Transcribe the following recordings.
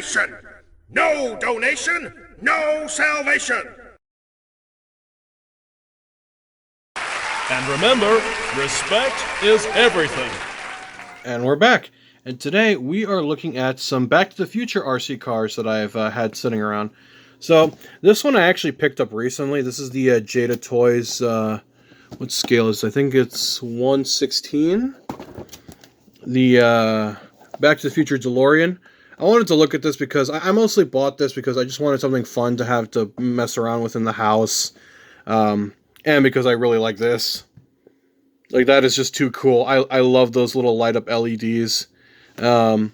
nation. No donation, no salvation. And remember, respect is everything. And we're back. And today we are looking at some Back to the Future RC cars that I've had sitting around. So this one I actually picked up recently. This is the Jada Toys. What scale is it? I think it's 1/16. The Back to the Future DeLorean. I wanted to look at this because I mostly bought this because I just wanted something fun to have to mess around with in the house. And because I really like this. Like, that is just too cool. I love those little light up LEDs. So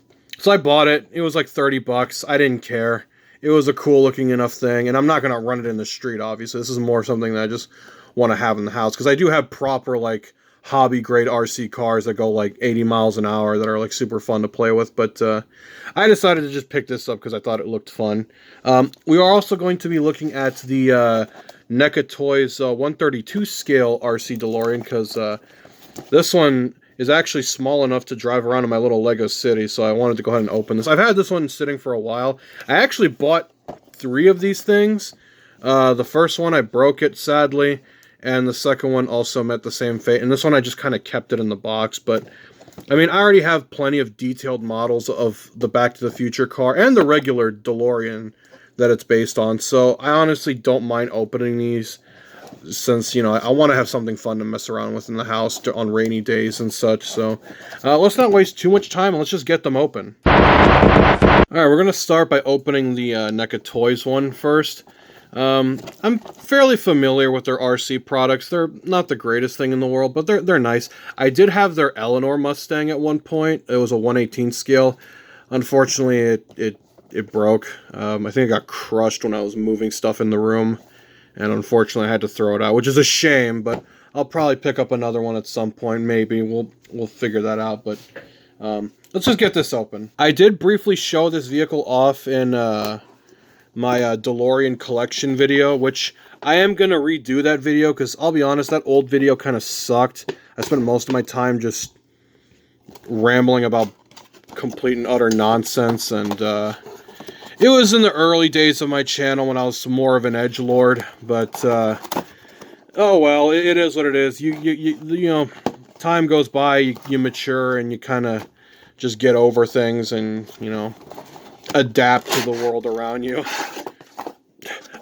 I bought it. It was like 30 bucks. I didn't care. It was a cool looking enough thing. And I'm not going to run it in the street, obviously. This is more something that I just want to have in the house. Because I do have proper, like, hobby grade RC cars that go like 80 miles an hour that are like super fun to play with. But I decided to just pick this up because I thought it looked fun. We are also going to be looking at the Neca Toys 132 scale RC DeLorean, because this one is actually small enough to drive around in my little Lego city, so I wanted to go ahead and open this. I've had this one sitting for a while. I actually bought 3 of these things. The first one I broke it, sadly, and the second one also met the same fate. And this one I just kind of kept it in the box, but I mean, I already have plenty of detailed models of the Back to the Future car and the regular DeLorean that it's based on, so I honestly don't mind opening these, since, you know, I want to have something fun to mess around with in the house on rainy days and such. So let's not waste too much time and let's just get them open. Alright, we're going to start by opening the NECA Toys one first. I'm fairly familiar with their RC products. They're not the greatest thing in the world, but they're nice. I did have their Eleanor Mustang at one point. It was a 1/18 scale. Unfortunately, it broke. I think it got crushed when I was moving stuff in the room, and unfortunately I had to throw it out, which is a shame, but I'll probably pick up another one at some point, maybe. We'll figure that out, but let's just get this open. I did briefly show this vehicle off in my DeLorean collection video, which I am going to redo that video, because I'll be honest, that old video kind of sucked. I spent most of my time just rambling about complete and utter nonsense, and it was in the early days of my channel when I was more of an edgelord, but oh well, it is what it is. You know, time goes by, you mature, and you kind of just get over things, and, you know, adapt to the world around you.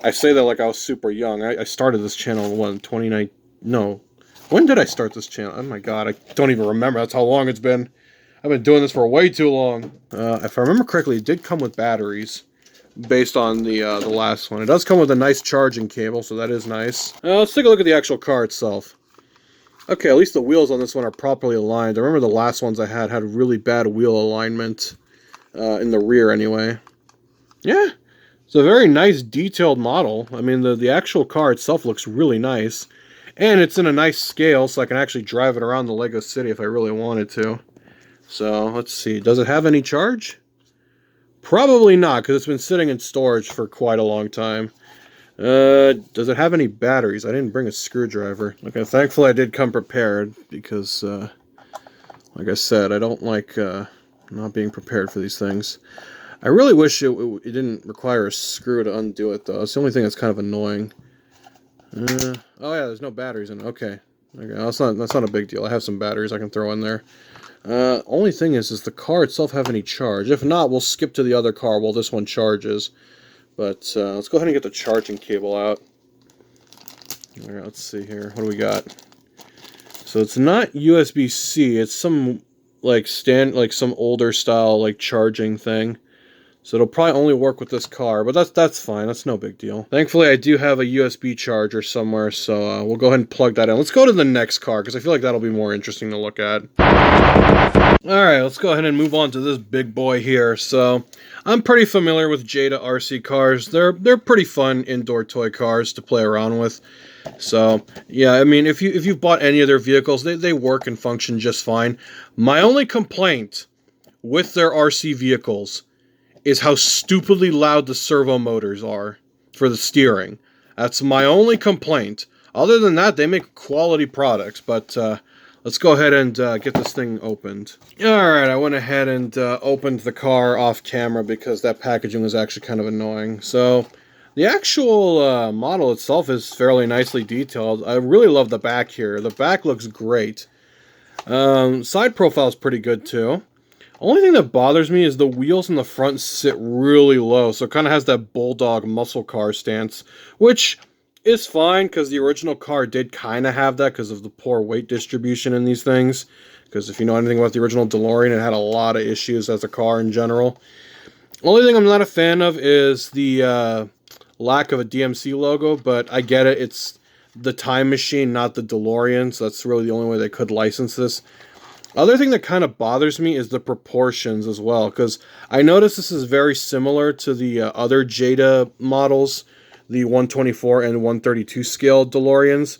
I say that like I was super young. I started this channel in 29. No, when did I start this channel? Oh my god, I don't even remember. That's how long it's been. I've been doing this for way too long. If I remember correctly, it did come with batteries, based on the last one. It does come with a nice charging cable, so that is nice. Let's take a look at the actual car itself. Okay, at least the wheels on this one are properly aligned. I remember the last ones I had really bad wheel alignment, in the rear anyway. Yeah, it's a very nice detailed model. I mean, the actual car itself looks really nice. And it's in a nice scale, so I can actually drive it around the Lego City if I really wanted to. So, let's see. Does it have any charge? Probably not, because it's been sitting in storage for quite a long time. Does it have any batteries? I didn't bring a screwdriver. Okay, thankfully I did come prepared, because, like I said, I don't like not being prepared for these things. I really wish it didn't require a screw to undo it, though. It's the only thing that's kind of annoying. Oh yeah, there's no batteries in it. Okay, that's not a big deal. I have some batteries I can throw in there. Only thing is, does the car itself have any charge? If not, we'll skip to the other car while this one charges. But let's go ahead and get the charging cable out. Alright, let's see here. What do we got? So it's not USB-C. It's some like some older style like charging thing. So it'll probably only work with this car, but that's fine. That's no big deal. Thankfully, I do have a USB charger somewhere, so we'll go ahead and plug that in. Let's go to the next car, because I feel like that'll be more interesting to look at. Alright, let's go ahead and move on to this big boy here. So, I'm pretty familiar with Jada RC cars. They're pretty fun indoor toy cars to play around with. So, yeah, I mean, if you've bought any of their vehicles, they work and function just fine. My only complaint with their RC vehicles is how stupidly loud the servo motors are for the steering. That's my only complaint. Other than that, they make quality products, but let's go ahead and get this thing opened. Alright, I went ahead and opened the car off camera because that packaging was actually kind of annoying. So, the actual model itself is fairly nicely detailed. I really love the back here. The back looks great. Side profile is pretty good too. Only thing that bothers me is the wheels in the front sit really low, so it kind of has that bulldog muscle car stance, which is fine because the original car did kind of have that because of the poor weight distribution in these things. Because if you know anything about the original DeLorean, it had a lot of issues as a car in general. Only thing I'm not a fan of is the lack of a DMC logo, but I get it. It's the Time Machine, not the DeLorean, so that's really the only way they could license this. Other thing that kind of bothers me is the proportions as well, because I noticed this is very similar to the other Jada models, the 124 and 132 scale DeLoreans.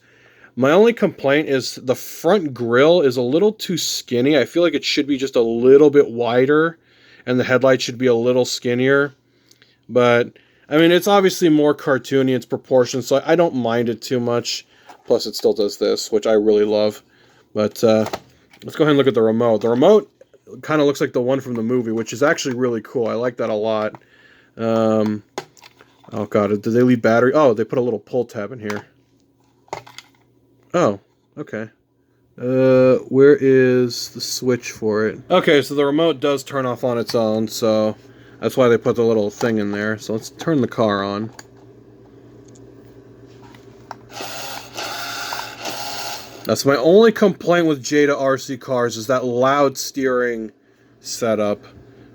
My only complaint is the front grille is a little too skinny. I feel like it should be just a little bit wider, and the headlight should be a little skinnier. But, I mean, it's obviously more cartoony, it's proportions, so I don't mind it too much. Plus, it still does this, which I really love. But, let's go ahead and look at the remote. The remote kind of looks like the one from the movie, which is actually really cool. I like that a lot. Oh god, did they leave battery? Oh, they put a little pull tab in here. Oh, okay. Where is the switch for it? Okay, so the remote does turn off on its own, so that's why they put the little thing in there. So let's turn the car on. That's my only complaint with Jada RC cars, is that loud steering setup.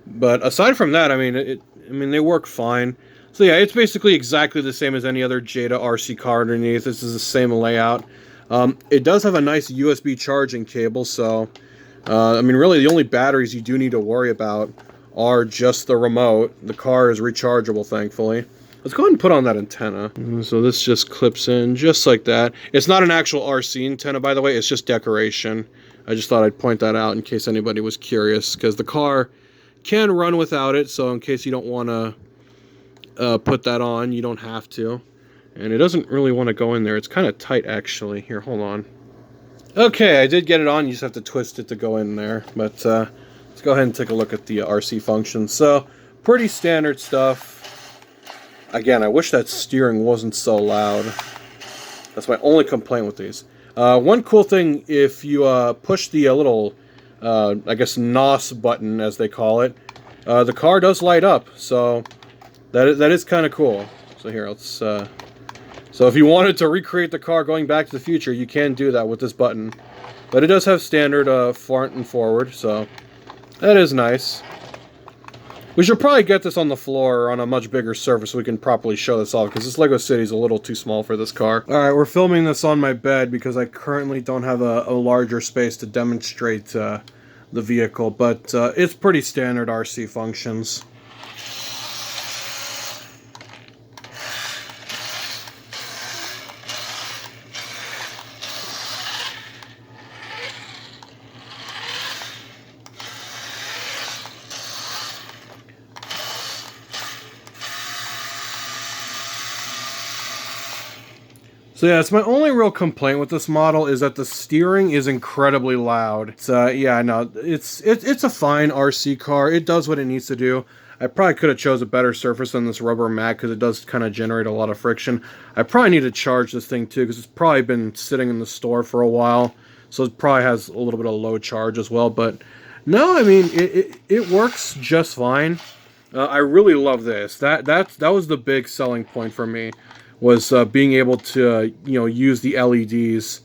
But aside from that, I mean they work fine. So yeah, it's basically exactly the same as any other Jada RC car underneath. This is the same layout. It does have a nice USB charging cable, so I mean really the only batteries you do need to worry about are just the remote. The car is rechargeable, thankfully. Let's go ahead and put on that antenna. So this just clips in just like that. It's not an actual RC antenna, by the way. It's just decoration. I just thought I'd point that out in case anybody was curious, because the car can run without it, so in case you don't want to put that on, you don't have to. And it doesn't really want to go in there. It's kind of tight, actually. Here, hold on. Okay, I did get it on. You just have to twist it to go in there. But let's go ahead and take a look at the RC functions. So, pretty standard stuff. Again, I wish that steering wasn't so loud. That's my only complaint with these. One cool thing, if you push the little, I guess, NOS button, as they call it, the car does light up. So that is kind of cool. So here, let's... so if you wanted to recreate the car going back to the future, you can do that with this button. But it does have standard front and forward, so that is nice. We should probably get this on the floor or on a much bigger surface so we can properly show this off, because this Lego City is a little too small for this car. Alright, we're filming this on my bed because I currently don't have a larger space to demonstrate the vehicle, but it's pretty standard RC functions. So yeah, it's my only real complaint with this model is that the steering is incredibly loud. So yeah, no, it's a fine RC car. It does what it needs to do. I probably could have chose a better surface than this rubber mat because it does kind of generate a lot of friction. I probably need to charge this thing too because it's probably been sitting in the store for a while. So it probably has a little bit of low charge as well. But no, I mean, it works just fine. I really love this. That was the big selling point for me. Was being able to, use the LEDs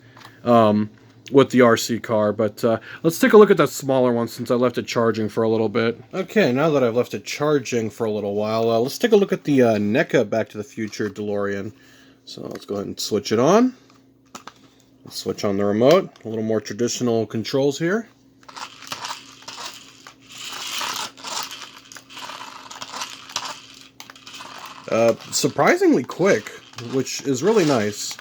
with the RC car. But let's take a look at that smaller one since I left it charging for a little bit. Okay, now that I've left it charging for a little while, let's take a look at the Neca Back to the Future DeLorean. So let's go ahead and switch it on. Let's switch on the remote. A little more traditional controls here. Surprisingly quick, which is really nice,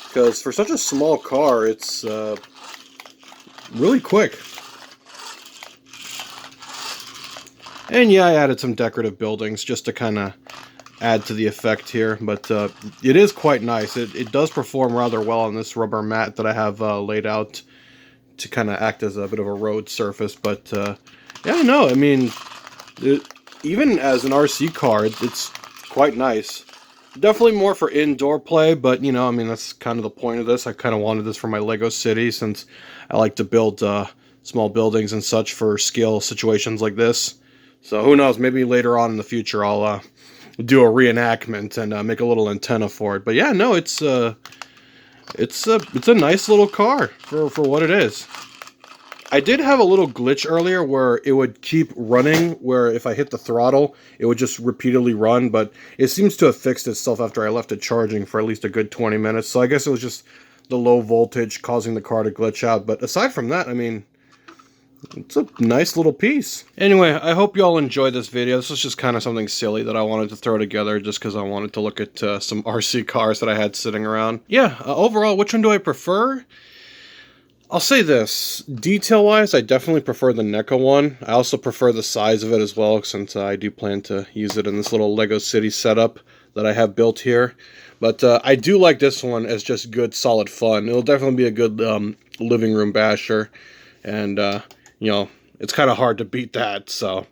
because for such a small car, it's really quick. And yeah, I added some decorative buildings just to kind of add to the effect here, but it is quite nice. It does perform rather well on this rubber mat that I have laid out to kind of act as a bit of a road surface. But yeah, no, I mean, even as an RC car, it's quite nice. Definitely more for indoor play, but you know, I mean, that's kind of the point of this. I kind of wanted this for my Lego city, since I like to build small buildings and such for scale situations like this. So who knows, maybe later on in the future I'll do a reenactment and make a little antenna for it. But yeah, no, it's a nice little car for what it is. I did have a little glitch earlier where it would keep running, where if I hit the throttle, it would just repeatedly run, but it seems to have fixed itself after I left it charging for at least a good 20 minutes. So I guess it was just the low voltage causing the car to glitch out. But aside from that, I mean, it's a nice little piece. Anyway, I hope you all enjoyed this video. This was just kind of something silly that I wanted to throw together just because I wanted to look at some RC cars that I had sitting around. Yeah, overall, which one do I prefer? I'll say this, detail-wise, I definitely prefer the Neca one. I also prefer the size of it as well, since I do plan to use it in this little Lego City setup that I have built here. But I do like this one as just good, solid fun. It'll definitely be a good living room basher. And, you know, it's kind of hard to beat that, so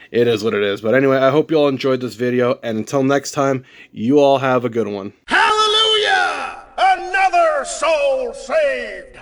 it is what it is. But anyway, I hope you all enjoyed this video, and until next time, you all have a good one. Hallelujah! Another soul saved!